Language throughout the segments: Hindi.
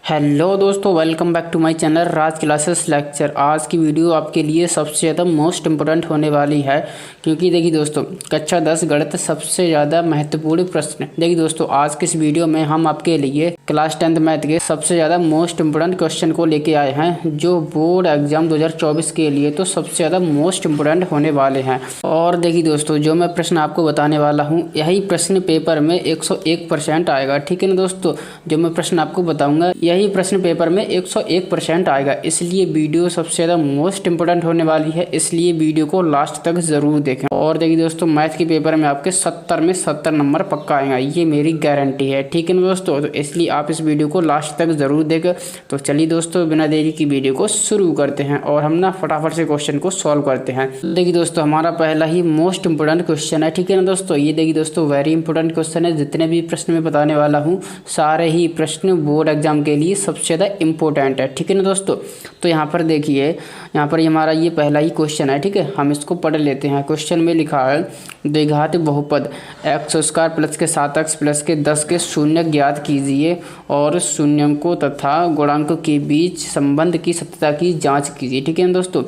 हेलो दोस्तों, welcome back to my channel Raj classes lecture. आज की वीडियो आपके लिए सबसे ज़्यादा मोस्ट इम्पोर्टेंट होने वाली है, क्योंकि देखिए दोस्तों, कक्षा 10 गणित सबसे ज़्यादा महत्वपूर्ण प्रश्न। देखिए दोस्तों, आज के इस वीडियो में हम आपके लिए क्लास 10th मैथ के सबसे ज़्यादा मोस्ट इम्पोर्टेंट क्वेश्चन को लेके आए हैं, जो बोर्ड एग्जाम 2024 के लिए तो सबसे ज़्यादा मोस्ट इम्पोर्टेंट होने वाले हैं। और देखिए दोस्तों, जो मैं प्रश्न आपको बताने वाला हूँ, यही प्रश्न पेपर में 101% आएगा। ठीक है ना दोस्तों, जो मैं प्रश्न आपको बताऊँगा यही प्रश्न पेपर में 101% आएगा। इसलिए वीडियो सबसे ज़्यादा मोस्ट इंपोर्टेंट होने वाली है, इसलिए वीडियो को लास्ट तक ज़रूर देखें। और देखिए दोस्तों, मैथ के पेपर में आपके 70 में 70 नंबर पक्का आएगा, ये मेरी गारंटी है। ठीक है ना दोस्तों, तो इसलिए आप इस वीडियो को लास्ट तक ज़रूर देखें। तो चलिए दोस्तों, बिना देरी की वीडियो को शुरू करते हैं और हम ना फटाफट से क्वेश्चन को सॉल्व करते हैं। देखिए दोस्तों, हमारा पहला ही मोस्ट इंपोर्टेंट क्वेश्चन है। ठीक है ना दोस्तों, ये देखिए दोस्तों, वेरी इंपॉर्टेंट क्वेश्चन है। जितने भी प्रश्न मैं बताने वाला हूँ, सारे ही प्रश्न बोर्ड एग्जाम के लिए सबसे ज़्यादा इम्पोर्टेंट है। ठीक है ना दोस्तों, तो यहाँ पर देखिए, यहाँ पर हमारा ये पहला ही क्वेश्चन है। ठीक है, हम इसको पढ़ लेते हैं। क्वेश्चन में लिखा है, द्विघात बहुपद एक्स स्क्वायर प्लस के 7x प्लस के 10 के शून्य ज्ञात कीजिए और शून्यंकों तथा गुणांकों के बीच संबंध की सत्यता की जाँच कीजिए। ठीक है ना दोस्तों,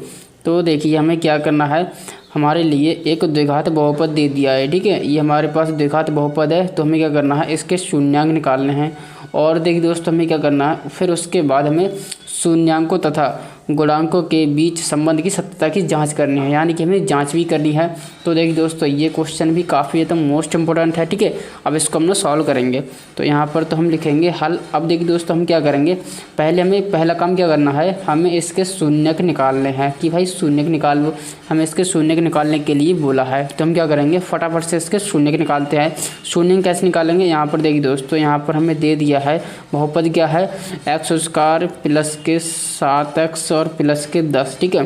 तो देखिए हमें क्या करना है, हमारे लिए एक द्विघात बहुपद दे दिया है। ठीक है, ये हमारे पास द्विघात बहुपद है, तो हमें क्या करना है, इसके शून्यांक निकालने हैं। और देखिए दोस्तों, हमें क्या करना है, फिर उसके बाद हमें शून्यांकों तथा गुणांकों के बीच संबंध की सत्यता की जांच करनी है, यानी कि हमें जांच भी करनी है। तो देखिए दोस्तों, ये क्वेश्चन भी काफ़ी ज़्यादा मोस्ट इंपोर्टेंट है। ठीक है, अब इसको हम लोग सॉल्व करेंगे। तो यहाँ पर तो हम लिखेंगे हल। अब देखिए दोस्तों, हम क्या करेंगे, पहले हमें पहला काम क्या करना है, हमें इसके शून्यक निकालने हैं कि भाई शून्यक निकाल लो। हमें इसके शून्यक निकालने के लिए बोला है, तो हम क्या करेंगे, फटाफट से इसके शून्यक निकालते हैं। शून्यक कैसे निकालेंगे, यहाँ पर देखिए दोस्तों, यहाँ पर हमें दे दिया है बहुपद क्या है, एक्स स्क्वायर प्लस के 7x और प्लस के 10। ठीक है,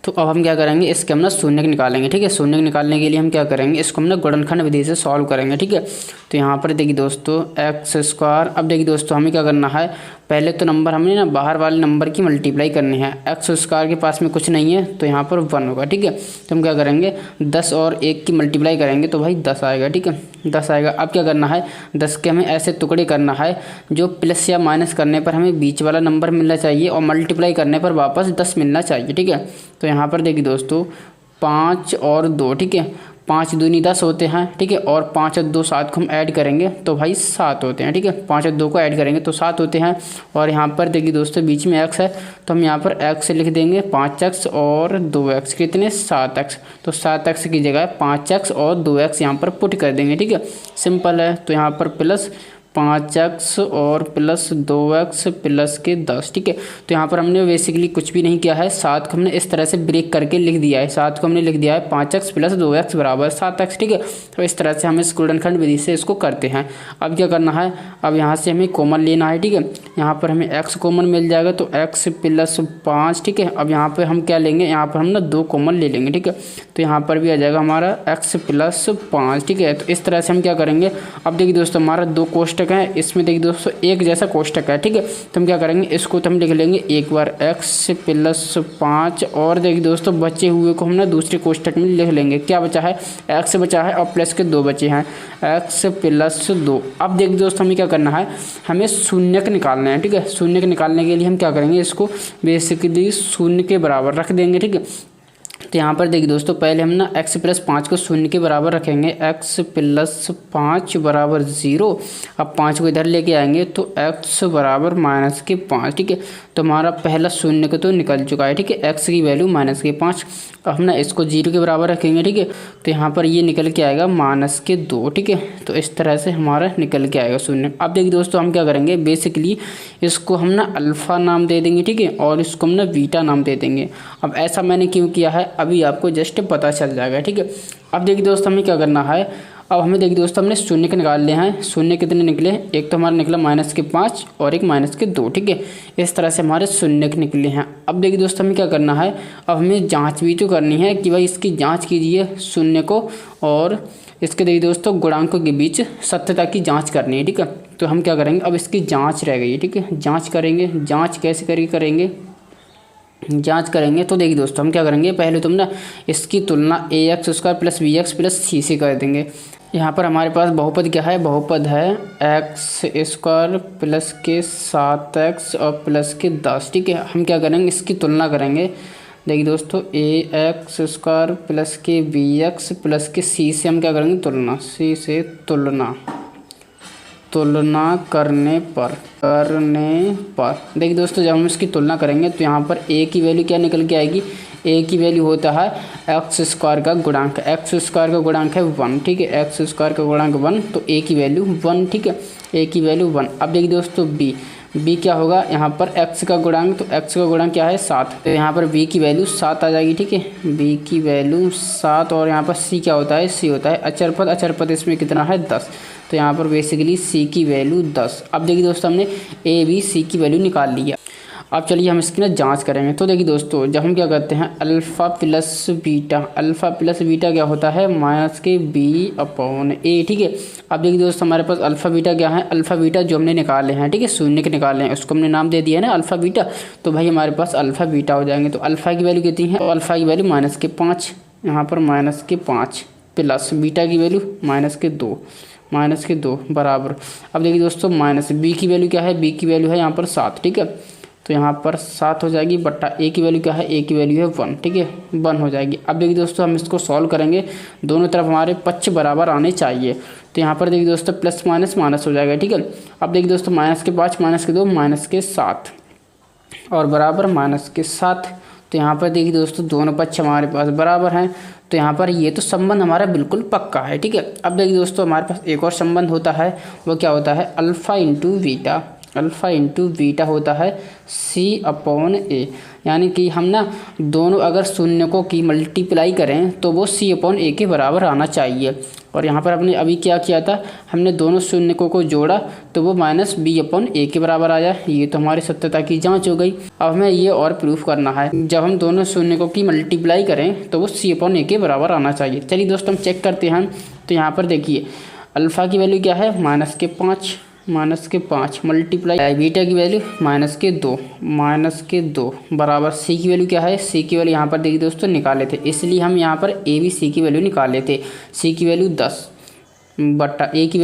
तो अब हम क्या करेंगे, इसके हम ना शून्यक निकालेंगे। ठीक है, शून्यक निकालने के लिए हम क्या करेंगे, इसको हम ना गुणनखंड विधि से सॉल्व करेंगे। ठीक है, तो यहाँ पर देखिए दोस्तों, एक्स स्क्वायर, अब देखिए दोस्तों, हमें क्या करना है, पहले तो नंबर हमने ना बाहर वाले नंबर की मल्टीप्लाई करनी है। एक्स स्क्वायर के पास में कुछ नहीं है, तो यहाँ पर 1 होगा। ठीक है, तो हम क्या करेंगे, 10 और 1 की मल्टीप्लाई करेंगे तो भाई 10 आएगा। ठीक है, 10 आएगा। अब क्या करना है, 10 के हमें ऐसे टुकड़े करना है, जो प्लस या माइनस करने पर हमें बीच वाला नंबर मिलना चाहिए और मल्टीप्लाई करने पर वापस 10 मिलना चाहिए। ठीक है, तो यहाँ पर देखिए दोस्तों, 5 और 2। ठीक है, 5 दूनी 10 होते हैं। ठीक है, और 5 और 2 7 को हम ऐड करेंगे तो भाई 7 होते हैं। ठीक है, 5 और 2 को ऐड करेंगे तो 7 होते हैं। और यहाँ पर देखिए दोस्तों, बीच में x है, तो हम यहाँ पर x लिख देंगे 5x और 2x, कितने 7x। तो 7x की जगह 5x और 2x यहाँ पर पुट कर देंगे। ठीक है, सिंपल है। तो यहाँ पर प्लस 5x और प्लस 2x प्लस के 10। ठीक है, तो यहाँ पर हमने बेसिकली कुछ भी नहीं किया है, 7 को हमने इस तरह से ब्रेक करके लिख दिया है। 7 को हमने लिख दिया है 5x प्लस 2x बराबर 7x। ठीक है, तो इस तरह से हम इस गुणनखंड विधि से इसको करते हैं। अब क्या करना है, अब यहाँ से हमें कॉमन लेना है। ठीक है, यहाँ पर हमें x कॉमन मिल जाएगा, तो x प्लस 5। ठीक है, अब यहाँ पर हम क्या लेंगे, यहाँ पर हम ना 2 कॉमन ले लेंगे। ठीक है, तो यहाँ पर भी आ जाएगा हमारा x प्लस 5। ठीक है, तो इस तरह से हम क्या करेंगे, अब देखिए दोस्तों, हमारा 2 कोष्टक है, इसमें देखिए दोस्तों एक जैसा कोष्टक है। ठीक है, तो हम क्या करेंगे, इसको तो हम लिख लेंगे एक बार x प्लस 5, और देखिए दोस्तों, बचे हुए को हम ना दूसरे कोष्टक में लिख लेंगे। क्या बचा है, x बचा है और प्लस के 2 बचे हैं, x प्लस 2। अब देखिए दोस्तों, हमें क्या करना है, हमें शून्यक निकालना है। ठीक है, शून्यक निकालने के लिए हम क्या करेंगे, इसको बेसिकली शून्य के बराबर रख देंगे। ठीक है, तो यहाँ पर देखिए दोस्तों, पहले हम ना x प्लस 5 को शून्य के बराबर रखेंगे, x प्लस 5 बराबर 0। अब 5 को इधर लेके आएंगे तो x बराबर माइनस के 5। ठीक है, तो हमारा पहला शून्य का तो निकल चुका है। ठीक है, x की वैल्यू माइनस के 5। अब हम ना इसको 0 के बराबर रखेंगे। ठीक है, तो यहाँ पर ये निकल के आएगा माइनस के 2। ठीक है, तो इस तरह से हमारा निकल के आएगा शून्य। अब देखिए दोस्तों, हम क्या करेंगे, बेसिकली इसको हम ना अल्फ़ा नाम दे देंगे। ठीक है, और इसको हम ना बीटा नाम दे देंगे। अब ऐसा मैंने क्यों किया है, अभी आपको जस्ट पता चल जाएगा। ठीक है, अब देखिए दोस्तों, हमें क्या करना है, अब हमें देखिए दोस्तों, हमने शून्य के निकाल लिए हैं। शून्य कितने निकले, एक तो हमारा निकला माइनस के 5 और एक माइनस के 2। ठीक है, इस तरह से हमारे शून्य के निकले हैं। अब देखिए दोस्तों, हमें क्या करना है, अब हमें जांच भी तो करनी है कि भाई इसकी जांच कीजिए शून्य को, और इसके देखिए दोस्तों गुणांकों के बीच सत्यता की जाँच करनी है। ठीक है, तो हम क्या करेंगे, अब इसकी जाँच रह गई है। ठीक है, जाँच करेंगे। जाँच कैसे करेंगे, जांच करेंगे तो देखिए दोस्तों, हम क्या करेंगे, पहले तुम ना इसकी तुलना ax square plus bx plus c से कर देंगे। यहाँ पर हमारे पास बहुपद क्या है, बहुपद है x² प्लस के 7x और प्लस के 10। ठीक है, हम क्या करेंगे, इसकी तुलना करेंगे। देखिए दोस्तों, ax² प्लस के bx प्लस के c से हम क्या करेंगे, तुलना, c से तुलना करने पर देखिए दोस्तों, जब हम इसकी तुलना करेंगे तो यहाँ पर a की वैल्यू क्या निकल के आएगी, a की वैल्यू होता है x² का गुणांक, x² का गुणांक है 1। ठीक है, x² का गुणांक 1, तो a की वैल्यू 1। ठीक है, a की वैल्यू 1। अब देखिए दोस्तों b क्या होगा, यहाँ पर x का गुणांक, तो x का गुणांक क्या है 7, तो यहाँ पर b की वैल्यू 7 आ जाएगी। ठीक है, b की वैल्यू 7। और यहाँ पर c क्या होता है, c होता है अचर पद इसमें कितना है 10, तो यहाँ पर बेसिकली c की वैल्यू 10। अब देखिए दोस्तों, हमने a b c की वैल्यू निकाल लिया। अब चलिए हम इसकी ना जांच करेंगे। तो देखिए दोस्तों, जब हम क्या करते हैं, अल्फ़ा प्लस बीटा क्या होता है, -b/a। ठीक है, अब देखिए दोस्तों, हमारे पास अल्फ़ा बीटा क्या है, अल्फ़ा बीटा जो हमने निकाले हैं, ठीक है, शून्य के निकाले हैं, उसको हमने नाम दे दिया है ना अल्फ़ा बीटा, तो भाई हमारे पास अल्फ़ा बीटा हो जाएंगे। तो अल्फ़ा की वैल्यू कितनी है, तो अल्फ़ा की वैल्यू -5, यहाँ पर -5 प्लस बीटा की वैल्यू -2 बराबर। अब देखिए दोस्तों, माइनस बी की वैल्यू क्या है, बी की वैल्यू है यहाँ पर 7। ठीक है, तो यहाँ पर 7 हो जाएगी, बट्टा ए की वैल्यू क्या है, ए की वैल्यू है 1। ठीक है, 1 हो जाएगी। अब देखिए दोस्तों, हम इसको सॉल्व करेंगे, दोनों तरफ हमारे पक्ष बराबर आने चाहिए। तो यहाँ पर देखिए दोस्तों, प्लस माइनस हो जाएगा। ठीक है, अब देखिए दोस्तों, -5, -2, -7 और बराबर -7। तो यहाँ पर देखिए दोस्तों, दोनों पक्ष हमारे पास बराबर हैं, तो यहाँ पर ये तो संबंध हमारा बिल्कुल पक्का है। ठीक है, अब देखिए दोस्तों, हमारे पास एक और संबंध होता है, वो क्या होता है, अल्फ़ा इंटू बीटा होता है c/a। यानी कि हम ना दोनों अगर शून्यकों की मल्टीप्लाई करें तो वो c/a के बराबर आना चाहिए। और यहाँ पर हमने अभी क्या किया था, हमने दोनों शून्यकों को जोड़ा तो वो -b/a के बराबर आया। ये तो हमारी सत्यता की जांच हो गई। अब हमें ये और प्रूफ करना है, जब हम दोनों शून्यकों की मल्टीप्लाई करें तो वो c/a के बराबर आना चाहिए। चलिए दोस्तों, हम चेक करते हैं। तो यहाँ पर देखिए, अल्फ़ा की वैल्यू क्या है, -5 मल्टीप्लाई बीटा की वैल्यू -2 बराबर सी की वैल्यू क्या है, सी की वैल्यू यहाँ पर देखिए दोस्तों निकाले थे, इसलिए हम यहाँ पर ए बी सी की वैल्यू निकाले थे। सी की वैल्यू 10 बट्टा ए की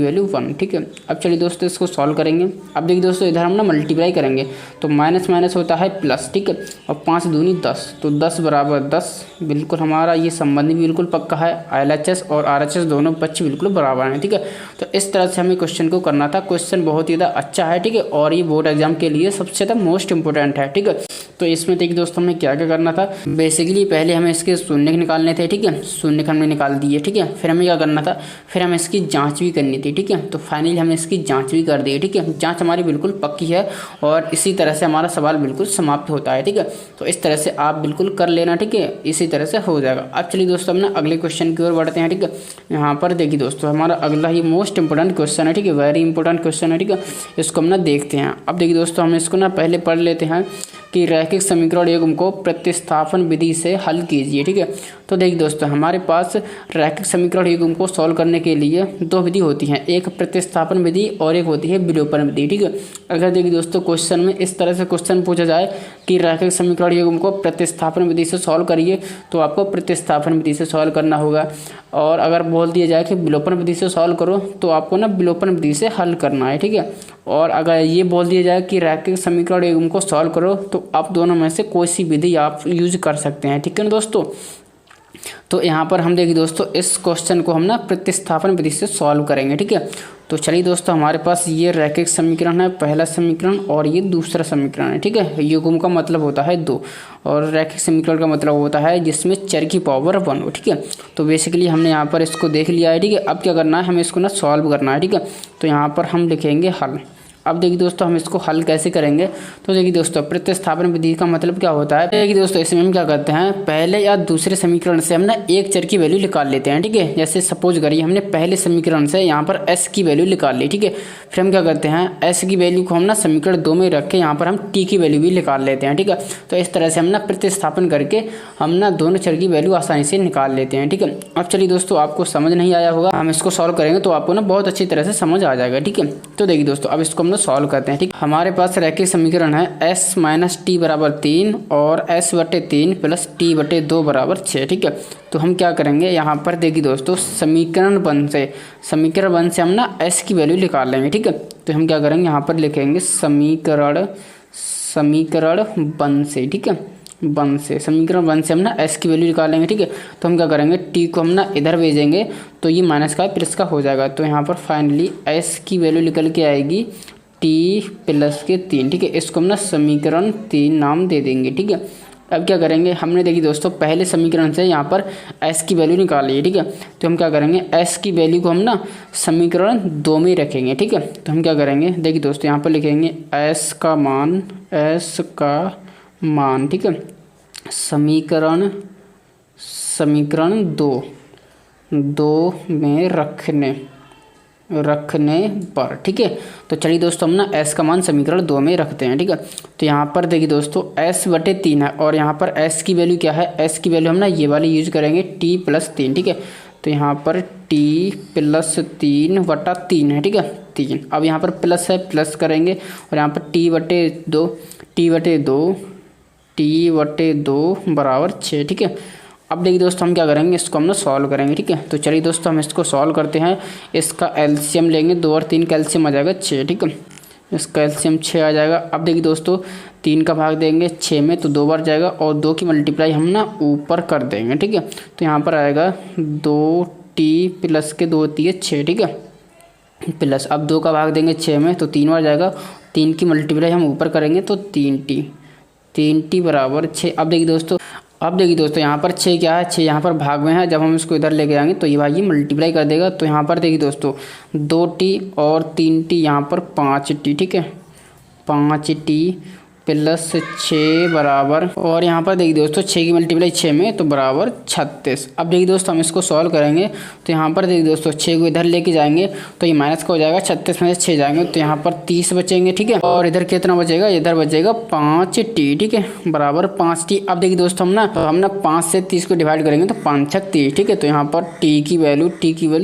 वैल्यू 1। ठीक है, अब चलिए दोस्तों, इसको सॉल्व करेंगे। अब देखिए दोस्तों, इधर हम ना मल्टीप्लाई करेंगे तो माइनस होता है प्लस। ठीक है, और 5 दूनी 10, तो 10 बराबर 10। बिल्कुल हमारा ये संबंध भी बिल्कुल पक्का है, LHS और RHS दोनों पक्ष बिल्कुल बराबर हैं। ठीक है, तो इस तरह से हमें क्वेश्चन को करना था। क्वेश्चन बहुत ही ज़्यादा अच्छा है। ठीक है, और ये बोर्ड एग्जाम के लिए सबसे ज़्यादा मोस्ट इंपॉर्टेंट है। ठीक है, तो इसमें देखिए दोस्तों, हमें क्या क्या करना था, बेसिकली पहले हमें इसके शून्य निकालने थे। ठीक है, शून्य हमने निकाल दिए। ठीक है, फिर हमें क्या करना था, फिर हमें इसकी जांच भी करनी थी। ठीक है, तो फाइनली हमने इसकी जांच भी कर दी। ठीक है, जांच हमारी बिल्कुल पक्की है और इसी तरह से हमारा सवाल बिल्कुल समाप्त होता है। ठीक है, तो इस तरह से आप बिल्कुल कर लेना। ठीक है, इसी तरह से हो जाएगा। अब चलिए दोस्तों, हम ना अगले क्वेश्चन की ओर बढ़ते हैं। ठीक है, यहाँ पर देखिए दोस्तों, हमारा अगला ही मोस्ट इंपॉर्टेंट क्वेश्चन है। ठीक है, वेरी इंपॉर्टेंट क्वेश्चन है। ठीक है, इसको हम ना देखते हैं। अब देखिए दोस्तों, हम इसको ना पहले पढ़ लेते हैं कि रैखिक समीकरण युग्म को प्रतिस्थापन विधि से हल कीजिए। ठीक है, तो देखिए दोस्तों, हमारे पास रैखिक समीकरण युग्म को सॉल्व करने के लिए दो विधि होती हैं, एक प्रतिस्थापन विधि और एक होती है विलोपन विधि। ठीक है, अगर देखिए दोस्तों, क्वेश्चन में इस तरह से क्वेश्चन पूछा जाए कि रैखिक समीकरण युग्म को प्रतिस्थापन विधि से सॉल्व करिए, तो आपको प्रतिस्थापन विधि से सॉल्व करना होगा। और अगर बोल दिया जाए कि विलोपन विधि से सॉल्व करो, तो आपको ना विलोपन विधि से हल करना है। ठीक है, और अगर ये बोल दिया जाए कि रैखिक समीकरण युग्म को सॉल्व करो, तो आप दोनों में से कोई सी विधि आप यूज कर सकते हैं। ठीक है ना दोस्तों, तो यहाँ पर हम देखिए दोस्तों, इस क्वेश्चन को हम ना प्रतिस्थापन विधि से सॉल्व करेंगे। ठीक है, तो चलिए दोस्तों, हमारे पास ये रैखिक समीकरण है, पहला समीकरण और ये दूसरा समीकरण है। ठीक है, युग्म का मतलब होता है 2 और रैखिक समीकरण का मतलब होता है जिसमें चर की पावर 1 हो। ठीक है, तो बेसिकली हमने यहाँ पर इसको देख लिया है। ठीक है, अब क्या करना है, हमें इसको ना सॉल्व करना है। ठीक है, तो यहाँ पर हम लिखेंगे हल। अब देखिए दोस्तों, हम इसको हल कैसे करेंगे, तो देखिए दोस्तों, प्रतिस्थापन विधि का मतलब क्या होता है, देखिए दोस्तों, इसमें हम क्या करते हैं, पहले या दूसरे समीकरण से हम ना एक चर की वैल्यू निकाल लेते हैं। ठीक है, जैसे सपोज करिए हमने पहले समीकरण से यहाँ पर s की वैल्यू निकाल ली। ठीक है, फिर हम क्या करते हैं, s की वैल्यू को हम ना समीकरण 2 में रख के यहाँ पर हम t की वैल्यू भी निकाल लेते हैं। ठीक है, तो इस तरह से हम ना प्रतिस्थापन करके हम ना दोनों चर की वैल्यू आसानी से निकाल लेते हैं। ठीक है, अब चलिए दोस्तों, आपको समझ नहीं आया होगा, हम इसको सॉल्व करेंगे तो आपको ना बहुत अच्छी तरह से समझ आ जाएगा। ठीक है, तो देखिए दोस्तों, अब इसको हम लोग सॉल्व करते हैं। ठीक, हमारे पास रैखिक समीकरण है s माइनस टी बराबर 3 और s बटे 3 प्लस टी बटे 2 बराबर 6। ठीक है, तो हम क्या करेंगे यहाँ पर देखिए दोस्तों, समीकरण वन से हम ना s की वैल्यू निकाल लेंगे। ठीक है, तो हम क्या करेंगे यहाँ पर लिखेंगे समीकरण वन से। ठीक है, समीकरण वन से हम ना s की वैल्यू निकाल लेंगे। ठीक है, तो हम क्या करेंगे, t को हम ना इधर भेजेंगे तो ये माइनस का प्लस का हो जाएगा। तो यहाँ पर फाइनली s की वैल्यू निकल के आएगी t प्लस के 3। ठीक है, इसको हम ना समीकरण 3 नाम दे देंगे। ठीक है, अब क्या करेंगे, हमने देखिए दोस्तों पहले समीकरण से यहाँ पर s की वैल्यू निकाली है। ठीक है, तो हम क्या करेंगे, s की वैल्यू को हम ना समीकरण 2 में रखेंगे। ठीक है, तो हम क्या करेंगे, देखिए दोस्तों यहाँ पर लिखेंगे s का मान। ठीक है, समीकरण 2 में रखने पर। ठीक है, तो चलिए दोस्तों हम ना s का मान समीकरण 2 में रखते हैं। ठीक है, तो यहाँ पर देखिए दोस्तों s बटे 3 है और यहाँ पर s की वैल्यू क्या है, s की वैल्यू हम ना ये वाली यूज करेंगे t प्लस 3। ठीक है, तो यहाँ पर t प्लस 3 बटा 3 है। ठीक है, 3, अब यहाँ पर प्लस है, प्लस करेंगे और यहाँ पर t बटे 2 बराबर 6। ठीक है, अब देखिए दोस्तों हम क्या करेंगे, इसको हम ना सॉल्व करेंगे। ठीक है, तो चलिए दोस्तों हम इसको सॉल्व करते हैं। इसका एलसीएम लेंगे, 2 और 3 का एलसीएम आ जाएगा 6। ठीक है, इसका एलसीएम 6 आ जाएगा। अब देखिए दोस्तों 3 का भाग देंगे 6 में तो 2 बार जाएगा और 2 की मल्टीप्लाई हम ना ऊपर कर देंगे। ठीक है, तो यहाँ पर आएगा 2t प्लस के 2 × 6। ठीक है, प्लस अब 2 का भाग देंगे 6 में तो 3 बार जाएगा, 3 की मल्टीप्लाई हम ऊपर करेंगे तो 3t बराबर 6। अब देखिए दोस्तों यहाँ पर 6 क्या है, 6 यहाँ पर भाग में है, जब हम इसको इधर लेके आएंगे तो ये भाई ये मल्टीप्लाई कर देगा। तो यहाँ पर देखिए दोस्तों 2t और 3t यहाँ पर 5t। ठीक है, 5t प्लस 6 बराबर, और यहाँ पर देखिए दोस्तों 6 की मल्टीप्लाई 6 में तो बराबर 36। अब देखिए दोस्तों हम इसको सॉल्व करेंगे तो यहाँ पर देखिए दोस्तों 6 को इधर लेके जाएंगे तो ये माइनस का हो जाएगा, 36 में से 6 जाएंगे तो यहाँ पर 30 बचेंगे। ठीक है, और इधर कितना बचेगा, इधर बचेगा 5t। ठीक है, बराबर 5t। अब देखिए दोस्तों हम ना 5 से 30 को डिवाइड करेंगे तो 5 × 30। ठीक है, तो यहाँ पर t की वैल्यू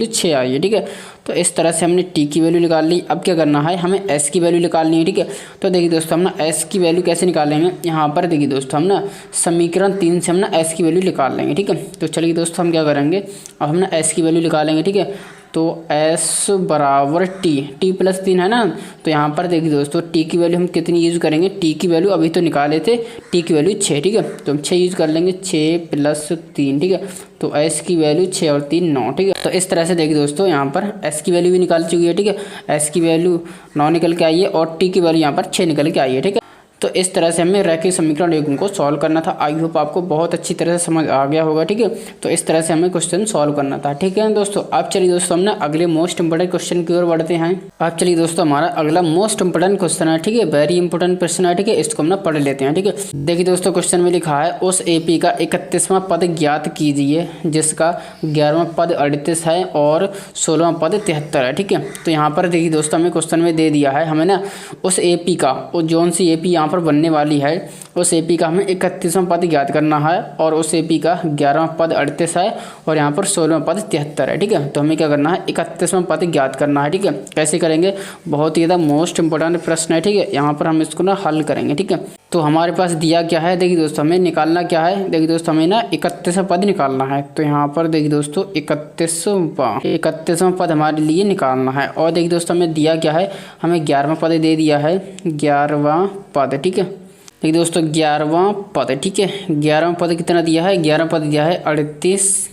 6 आई है। ठीक है, तो इस तरह से हमने t की वैल्यू निकाल ली। अब क्या करना है, हमें s की वैल्यू निकालनी है। ठीक है, तो देखिए दोस्तों हम ना s की वैल्यू कैसे निकालेंगे, यहाँ पर देखिए दोस्तों हम ना समीकरण 3 से हम ना s की वैल्यू निकाल लेंगे। ठीक है, तो चलिए दोस्तों हम क्या करेंगे, अब हम ना s की वैल्यू निकालेंगे। ठीक है, तो s बराबर t प्लस 3 है ना, तो यहाँ पर देखिए दोस्तों t की वैल्यू हम कितनी यूज़ करेंगे, t की वैल्यू अभी तो निकाले थे, t की वैल्यू 6। ठीक है, तो हम 6 यूज़ कर लेंगे, 6 प्लस 3। ठीक है, तो s की वैल्यू 6 और 3 9। ठीक है, तो इस तरह से देखिए दोस्तों यहाँ पर s की वैल्यू भी निकाल चुकी है। ठीक है, s की वैल्यू 9 निकल के आई है और t की वैल्यू यहाँ पर 6 निकल के आई है। ठीक है, तो इस तरह से हमें रैखिक समीकरण एक को सॉल्व करना था। आई होप आपको बहुत अच्छी तरह से समझ आ गया होगा। ठीक है, तो इस तरह से हमें क्वेश्चन सॉल्व करना था। ठीक है दोस्तों, अब चलिए दोस्तों हम ना अगले मोस्ट इंपोर्टेंट क्वेश्चन की ओर बढ़ते हैं। अब चलिए दोस्तों हमारा अगला मोस्ट इंपोर्टेंट क्वेश्चन है। ठीक है, वेरी इंपोर्टेंट क्वेश्चन है। ठीक है, इसको हम ना पढ़ लेते हैं। ठीक है, देखिए दोस्तों क्वेश्चन में लिखा है उस एपी का 31वां पद ज्ञात कीजिए जिसका 11वां पद 38 है और 16वां पद 73 है। ठीक है, तो यहाँ पर देखिए दोस्तों हमें क्वेश्चन में दे दिया है, हमें ना उस एपी का, जोन सी एपी यहाँ पर बनने वाली है उस एपी का हमें 31वां पद ज्ञात करना है और उस एपी का 11वां पद 38 है और यहाँ पर 16वां पद 73 है। ठीक है, तो हमें क्या करना है, 31वां पद ज्ञात करना है। ठीक है, कैसे करेंगे, बहुत ही ज़्यादा मोस्ट इंपोर्टेंट प्रश्न है। ठीक है, यहाँ पर हम इसको ना हल करेंगे। ठीक है, तो हमारे पास दिया क्या है, देखिए दोस्तों हमें निकालना क्या है, देखिए दोस्तों हमें ना 31वां पद निकालना है। तो यहाँ पर देखिए दोस्तों 31वां पद हमारे लिए निकालना है। और देखिए दोस्तों हमें दिया क्या है, हमें 11वां पद दे दिया है, 11वां पद। ठीक है, देखिए दोस्तों 11वां पद। ठीक है, 11वां पद कितना दिया है, 11वां पद दिया है 38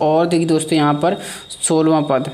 और देखिए दोस्तों यहाँ पर 16वां पद,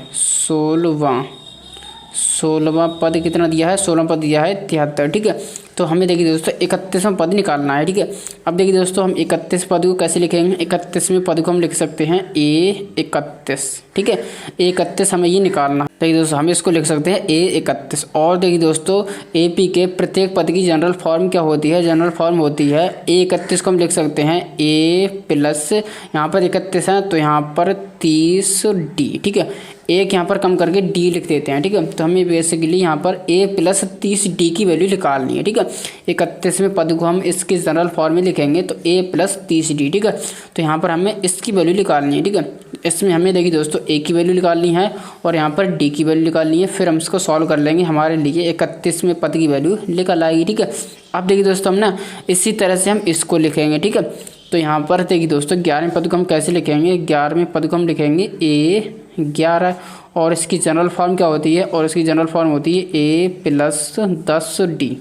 16वां पद कितना दिया है, 16वां पद दिया है 73। ठीक है, तो हमें देखिए दोस्तों 31वां पद निकालना है। ठीक है, अब देखिए दोस्तों हम 31 पद को कैसे लिखेंगे, 31वें पद को हम लिख सकते हैं A31। ठीक है, A31 हमें ये निकालना है। देखिए दोस्तों हम इसको लिख सकते हैं A31। और देखिए दोस्तों AP के प्रत्येक पद की जनरल फॉर्म क्या होती है, जनरल फॉर्म होती है A31 को हम लिख सकते हैं A प्लस, यहाँ पर 31 है तो यहाँ पर 30D। ठीक है, एक यहाँ पर कम करके D लिख देते हैं। ठीक है, तो हमें बेसिकली यहाँ पर A प्लस 30D की वैल्यू निकालनी है। ठीक है, 31वें पद को हम इसके जनरल फॉर्म में लिखेंगे तो A प्लस 30D। ठीक है, तो यहाँ पर हमें इसकी वैल्यू निकालनी है। ठीक है, इसमें हमें देखिए दोस्तों ए की वैल्यू निकालनी है और यहाँ पर डी की वैल्यू निकालनी है। फिर हम इसको सॉल्व कर लेंगे, हमारे लिए 31वें पद की वैल्यू निकल आएगी। ठीक है, अब देखिए दोस्तों हम ना इसी तरह से हम इसको लिखेंगे। ठीक है, तो यहाँ पर देखिए दोस्तों 11वें पद को हम कैसे लिखेंगे, 11वें पद को हम लिखेंगे A11 और इसकी जनरल फॉर्म क्या होती है, और इसकी जनरल फॉर्म होती है A+10D।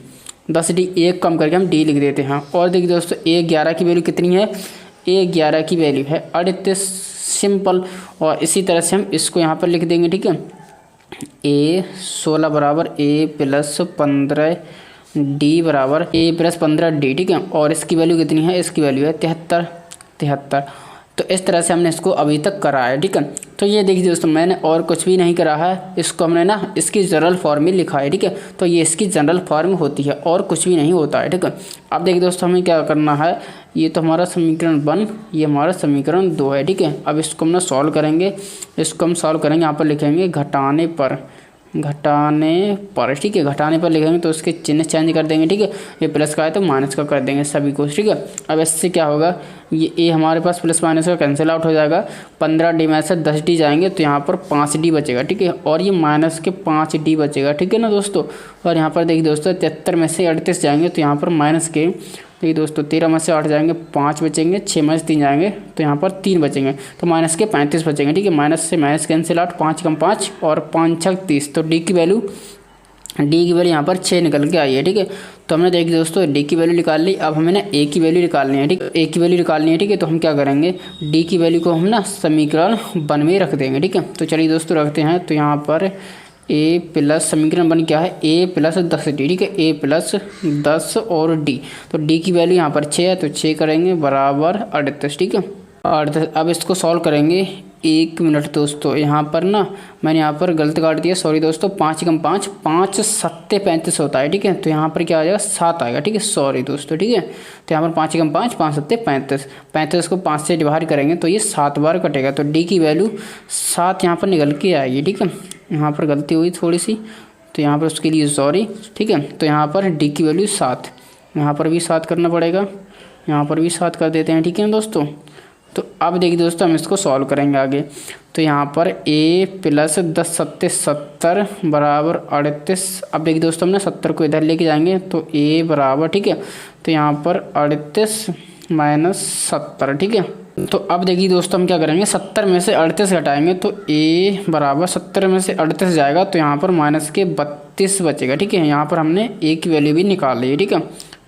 10D एक कम करके हम D लिख देते हैं। और देखिए दोस्तों A11 की वैल्यू कितनी है, A11 की वैल्यू है 38, सिंपल। और इसी तरह से हम इसको यहाँ पर लिख देंगे। ठीक है, A16 बराबर A+15D बराबर A+15D। ठीक है, और इसकी वैल्यू कितनी है, इसकी वैल्यू है 73। तो इस तरह से हमने इसको अभी तक करा है। ठीक है, तो ये देखिए दोस्तों मैंने और कुछ भी नहीं करा है, इसको हमने ना इसकी जनरल फॉर्म में लिखा है। ठीक है, तो ये इसकी जनरल फॉर्म होती है और कुछ भी नहीं होता है। ठीक है, अब देखिए दोस्तों हमें क्या करना है, ये तो हमारा समीकरण 1, ये हमारा समीकरण 2 है। ठीक है, अब इसको हम ना सॉल्व करेंगे, इसको हम सॉल्व करेंगे, यहाँ पर लिखेंगे घटाने पर। ठीक है, घटाने पर लिखेंगे तो उसके चिन्ह चेंज कर देंगे। ठीक है, ये प्लस का है तो माइनस का कर देंगे सभी को। ठीक है, अब इससे क्या होगा, ये ए हमारे पास प्लस माइनस का कैंसिल आउट हो जाएगा। 15D में से 10D जाएंगे तो यहाँ पर 5D बचेगा। ठीक है, और ये माइनस के 5D बचेगा। ठीक है ना दोस्तों, और यहाँ पर देखिए दोस्तों 73 में से 38 जाएंगे तो यहाँ पर माइनस के देखिए दोस्तों 13 में से 8 जाएंगे 5 बचेंगे, 6 में से 3 जाएंगे तो यहाँ पर 3 बचेंगे, तो माइनस के 35 बचेंगे। ठीक है, माइनस से माइनस कैंसिल आउट, 5 कम 5 और 5 6 30, तो डी की वैल्यू यहाँ पर 6 निकल के आई है। ठीक है, तो हमने देखिए दोस्तों डी की वैल्यू निकाल ली। अब हमें ना ए की वैल्यू निकालनी है। ठीक है, ए की वैल्यू निकालनी है। ठीक है, तो हम क्या करेंगे, डी की वैल्यू को हम ना समीकरण 1 में रख देंगे। ठीक है, तो चलिए दोस्तों रखते हैं। तो यहाँ पर ए प्लस समीकरण 1 क्या है, A+10D। ठीक है, A+10 और डी, तो डी की वैल्यू यहाँ पर 6 है तो 6 करेंगे बराबर 38। ठीक है, 38। अब इसको सॉल्व करेंगे, 1 मिनट दोस्तों, यहाँ पर ना मैंने यहाँ पर गलत काट दिया, सॉरी दोस्तों। 5 कम 5, 5 7 35 होता है। ठीक है, तो यहाँ पर क्या आ जाएगा, 7 आएगा। ठीक है, सॉरी दोस्तों। ठीक है, तो यहाँ पर 5 कम 5, 5 7 35, 35 को 5 से डिवाइड करेंगे तो ये 7 बार कटेगा, तो डी की वैल्यू 7 यहाँ पर निकल के आएगी। ठीक है, यहाँ पर गलती हुई थोड़ी सी, तो यहाँ पर उसके लिए सॉरी। ठीक है, तो यहाँ पर डी की वैल्यू 7, यहाँ पर भी 7 करना पड़ेगा, यहाँ पर भी 7 कर देते हैं। ठीक है ना दोस्तों, तो अब देखिए दोस्तों हम इसको सॉल्व करेंगे आगे। तो यहाँ पर A+10 7 70 बराबर 38। अब देखिए दोस्तों हमने 70 को इधर लेके जाएंगे तो A बराबर, ठीक है, तो यहाँ पर 38 माइनस 70। ठीक है, तो अब देखिए दोस्तों हम क्या करेंगे, 70 में से 38 घटाएंगे तो A बराबर 70 में से 38 जाएगा तो यहाँ पर माइनस के 32 बचेगा। ठीक है, यहाँ पर हमने A की वैल्यू भी निकाल ली है। ठीक है,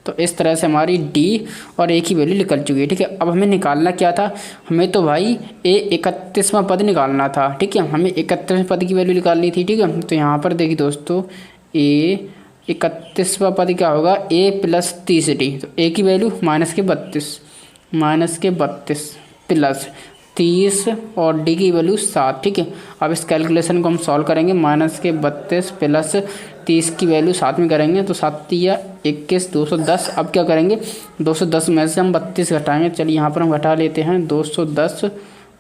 तो इस तरह से हमारी D और A की वैल्यू निकल चुकी है। ठीक है, अब हमें निकालना क्या था, हमें तो भाई A 31वां पद निकालना था। ठीक है, हमें 31वें पद की वैल्यू निकालनी थी। ठीक है, तो यहाँ पर देखिए दोस्तों A 31वां पद क्या होगा, A+30D, तो A की वैल्यू माइनस के 32 प्लस 30 और डी की वैल्यू 7। ठीक है, अब इस कैलकुलेशन को हम सॉल्व करेंगे, माइनस के 32 प्लस 30 की वैल्यू 7 में करेंगे तो 7 या 21 210। अब क्या करेंगे, 210 में से हम 32 घटाएंगे, चलिए यहाँ पर हम घटा लेते हैं 210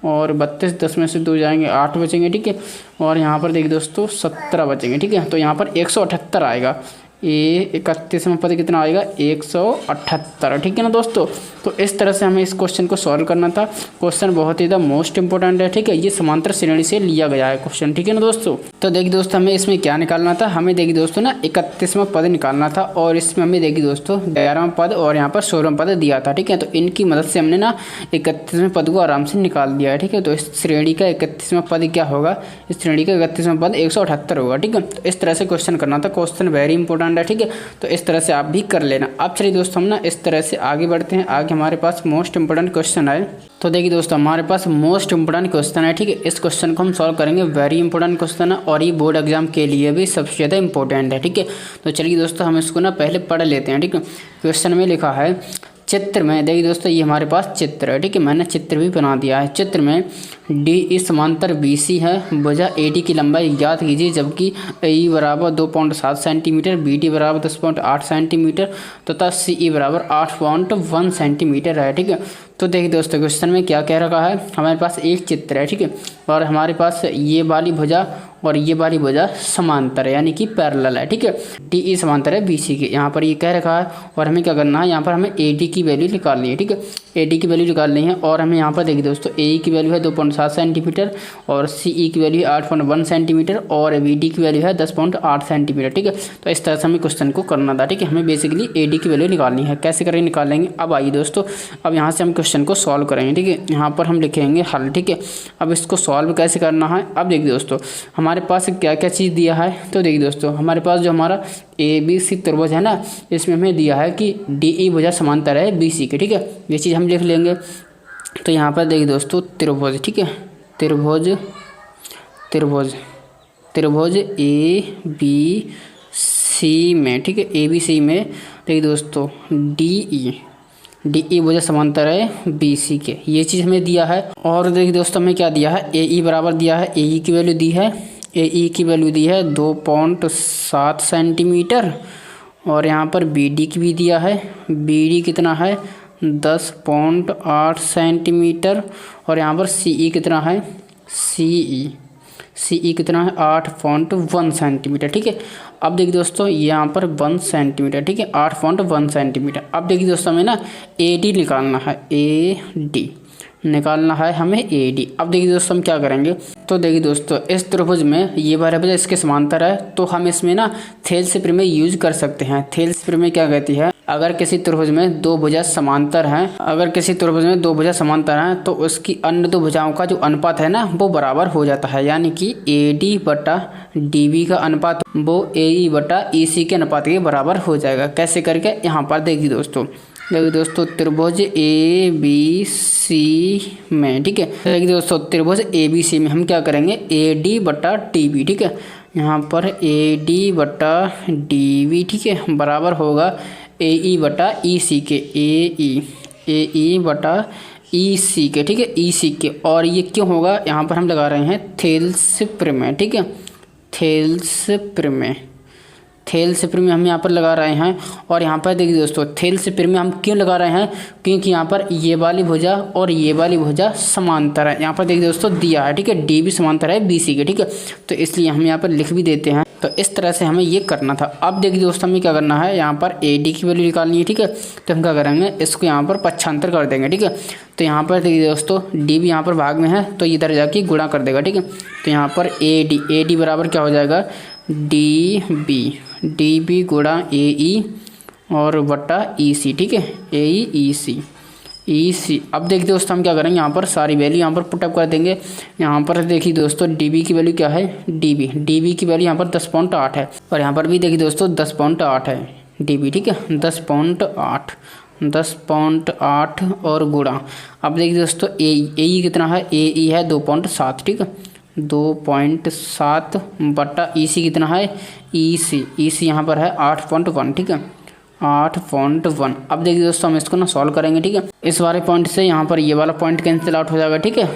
और 32, 10 में से 2 जाएंगे 8 बचेंगे। ठीक है, और यहाँ पर देखिए दोस्तों 17 बचेंगे। ठीक है, तो यहाँ पर 178 आएगा। A 31वां पद कितना आएगा, 178। ठीक है ना दोस्तों, तो इस तरह से हमें इस क्वेश्चन को सॉल्व करना था। क्वेश्चन बहुत ही ज़्यादा मोस्ट इंपॉर्टेंट है। ठीक है, ये समांतर श्रेणी से लिया गया है क्वेश्चन। ठीक है ना दोस्तों, तो देखिए दोस्तों हमें इसमें क्या निकालना था, हमें देखिए दोस्तों ना 31वां पद निकालना था और इसमें हमें देखिए दोस्तों 11वां पद और यहाँ पर 16वां पद दिया था। ठीक है, तो इनकी मदद से हमने ना 31वें पद को आराम से निकाल दिया है। ठीक है, तो इस श्रेणी का 31वां पद क्या होगा, इस श्रेणी का 31वां पद 178 होगा। ठीक है, तो इस तरह से क्वेश्चन करना था। क्वेश्चन वेरी इंपॉर्टेंट है। ठीक है, तो इस तरह से आप भी कर लेना। अब चलिए दोस्तों हम ना इस तरह से आगे बढ़ते हैं। आगे हमारे पास मोस्ट इंपोर्टेंट क्वेश्चन है। तो देखिए दोस्तों हमारे पास मोस्ट इंपोर्टेंट क्वेश्चन है। ठीक है, इस क्वेश्चन को हम सॉल्व करेंगे, वेरी इंपॉर्टेंट क्वेश्चन है और ये बोर्ड एग्जाम के लिए भी सबसे ज़्यादा इंपॉर्टेंट है। ठीक है, तो चलिए दोस्तों हम इसको ना पहले पढ़ लेते हैं। ठीक है, क्वेश्चन में लिखा है, चित्र में देखिए दोस्तों ये हमारे पास चित्र है। ठीक है, मैंने चित्र भी बना दिया है। चित्र में डी समांतर BC है, भुजा AD की लंबाई ज्ञात कीजिए, जबकि AE बराबर 2.7 सेंटीमीटर, BD बराबर 10.8 सेंटीमीटर तथा CE बराबर 8.1 सेंटीमीटर है। ठीक है, तो देखिए दोस्तों क्वेश्चन में क्या कह रखा है, हमारे पास एक चित्र है। ठीक है, और हमारे पास ये वाली भुजा और ये वाली भुजा समांतर है, यानी कि पैरेलल है। ठीक है, DE समांतर है BC के, यहाँ पर ये कह रखा है और हमें क्या करना है, यहाँ पर हमें AD की वैल्यू निकालनी है। ठीक है, AD की वैल्यू निकालनी है। और हमें यहाँ पर देखिए दोस्तों AE की वैल्यू है 2.7 सेंटीमीटर और CE की वैल्यू है 8.1 सेंटीमीटर और BD की वैल्यू है 10.8 सेंटीमीटर। ठीक है, तो इस तरह से हमें क्वेश्चन को करना था। ठीक है, हमें बेसिकली AD की वैल्यू निकालनी है। कैसे करेंगे, निकाल लेंगे। अब आइए दोस्तों, अब यहाँ से हम क्वेश्चन को सॉल्व करेंगे। ठीक है, यहाँ पर हम लिखेंगे हल। ठीक है, अब इसको सॉल्व कैसे करना है, अब देखिए दोस्तों हमारे पास क्या क्या चीज़ दिया है। तो देखिए दोस्तों हमारे पास जो हमारा ABC त्रिभुज है ना, इसमें हमें दिया है कि DE भुजा समांतर है BC के। ठीक है, ये चीज़ हम लिख लेंगे। तो यहाँ पर देखिए दोस्तों त्रिभुज, ठीक है, त्रिभुज ABC में, ठीक है, ABC में देखिए दोस्तों DE भुजा समांतर है BC के, ये चीज़ हमें दिया है। और देखिए दोस्तों हमें क्या दिया है, AE बराबर दिया है, AE की वैल्यू दी है, AE की वैल्यू दी है 2.7 सेंटीमीटर। और यहाँ पर BD की भी दिया है, BD कितना है 10.8 सेंटीमीटर। और यहाँ पर CE कितना है, CE कितना है 8.1 सेंटीमीटर। ठीक है, अब देखिए दोस्तों यहाँ पर 1 सेंटीमीटर, ठीक है, 8.1 सेंटीमीटर। अब देखिए दोस्तों हमें ना AD निकालना है, AD निकालना है हमें AD। अब देखिए दोस्तों हम क्या करेंगे, तो देखिए दोस्तों इस त्रिभुज में ये बारह भुजा इसके समांतर है, तो हम इसमें ना थेल्स प्रमेय यूज कर सकते हैं। थेल्स प्रमेय क्या कहती है, अगर किसी त्रिभुज में दो भुजा समांतर हैं, तो उसकी अन्य दो भुजाओं का जो अनुपात है ना वो बराबर हो जाता है। यानी कि AD बटा DB का अनुपात वो AE बटा EC के अनुपात के बराबर हो जाएगा। कैसे करके, यहाँ पर देखिए दोस्तों त्रिभुज ABC में, ठीक है, देखिए दोस्तों त्रिभुज ABC में हम क्या करेंगे, AD बटा DB, ठीक है, यहाँ पर AD बटा DB, ठीक है, बराबर होगा AE बटा EC के, AE बटा EC के, ठीक है, EC के। और ये क्यों होगा, यहाँ पर हम लगा रहे हैं थेल्स प्रमेय, ठीक है, थेल्स प्रमेय हम यहाँ पर लगा रहे हैं। और यहाँ पर देखिए दोस्तों थेल्स प्रमेय हम क्यों लगा रहे हैं, क्योंकि यहाँ पर ये वाली भुजा और ये वाली भुजा समांतर है। यहाँ पर देखिए दोस्तों दिया है, ठीक है, DB समांतर है BC के, ठीक है, तो इसलिए हम यहाँ पर लिख भी देते हैं। तो इस तरह से हमें ये करना था। अब देखिए दोस्तों हमें क्या करना है, यहाँ पर AD की वैल्यू निकालनी है, ठीक है, तो हम क्या करेंगे, इसको यहाँ पर पक्षांतर कर देंगे। ठीक है, तो यहाँ पर देखिए दोस्तों DB यहाँ पर भाग में है तो इधर जाके गुणा कर देगा। ठीक है, तो यहाँ पर AD बराबर क्या हो जाएगा, DB गुणा AE और बटा EC, ठीक है, AE EC। अब देखिए दोस्तों हम क्या करेंगे, यहाँ पर सारी वैल्यू यहाँ पर पुटअप कर देंगे। यहाँ पर देखिए दोस्तों DB की वैल्यू क्या है, DB की वैल्यू यहाँ पर 10.8 है और यहाँ पर भी देखिए दोस्तों 10.8 है DB, ठीक है, 10.8 और गुणा। अब देखिए दोस्तों AE कितना है, AE है 2.7, ठीक है, 2.7 बटा EC कितना है, EC यहाँ पर है 8.1, ठीक है, 8.1। अब देखिए दोस्तों हम इसको ना सॉल्व करेंगे। ठीक है, इस वाले पॉइंट से यहाँ पर ये वाला पॉइंट कैंसिल आउट हो जाएगा। ठीक है,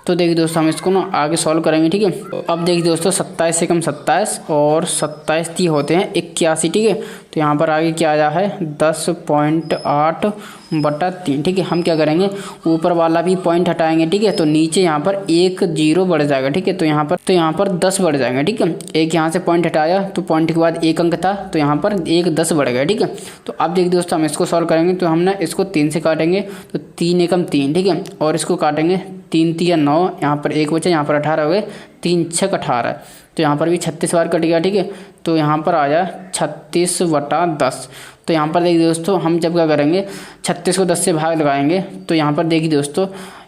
तो देखिए दोस्तों हम इसको ना आगे सॉल्व करेंगे। ठीक है, अब देखिए दोस्तों 27 से कम 27 और 27 ती होते हैं 81, ठीक है, तो यहाँ पर आगे क्या आया है 10.8 बटा 3। ठीक है, हम क्या करेंगे, ऊपर वाला भी पॉइंट हटाएंगे। ठीक है, तो नीचे यहाँ पर 1 0 बढ़ जाएगा। ठीक है, तो यहाँ पर 10 बढ़ जाएंगे। ठीक है, एक यहाँ से पॉइंट हटाया तो पॉइंट के बाद 1 अंक था तो यहाँ पर 1 10 बढ़ गया। ठीक है, तो अब देखिए दोस्तों हम इसको सॉल्व करेंगे तो हम ना इसको 3 से काटेंगे तो 3 एकम 3, ठीक है, और इसको काटेंगे 3 3 9, यहाँ पर 1 बचा, यहाँ पर 18 हो गए, 3 6 18, तो यहाँ पर भी 36 बार कट गया। ठीक है, तो यहाँ पर आया 36 बटा 10। तो यहाँ पर देखिए दोस्तों हम जब क्या करेंगे 36 को 10 से भाग लगाएंगे तो यहाँ पर देखिए दोस्तों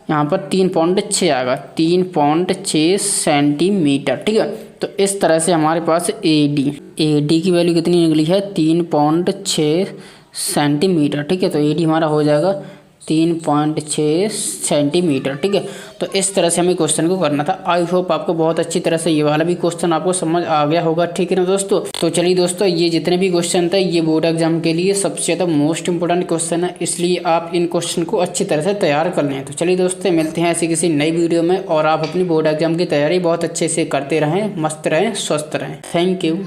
यहाँ पर 3.6 आएगा, 3.6 सेंटीमीटर। ठीक है, तो इस तरह से हमारे पास AD की वैल्यू कितनी निकली है, 3.6 सेंटीमीटर। ठीक है, तो AD हमारा हो जाएगा 3.6 सेंटीमीटर। ठीक है, तो इस तरह से हमें क्वेश्चन को करना था। आई होप आपको बहुत अच्छी तरह से ये वाला भी क्वेश्चन आपको समझ आ गया होगा। ठीक है ना दोस्तों, तो चलिए दोस्तों ये जितने भी क्वेश्चन थे ये बोर्ड एग्जाम के लिए सबसे ज़्यादा मोस्ट इंपोर्टेंट क्वेश्चन है, इसलिए आप इन क्वेश्चन को अच्छी तरह से तैयार कर लें। तो चलिए दोस्तों मिलते हैं ऐसी किसी नई वीडियो में और आप अपनी बोर्ड एग्जाम की तैयारी बहुत अच्छे से करते रहें, मस्त रहें, स्वस्थ रहें। Thank you.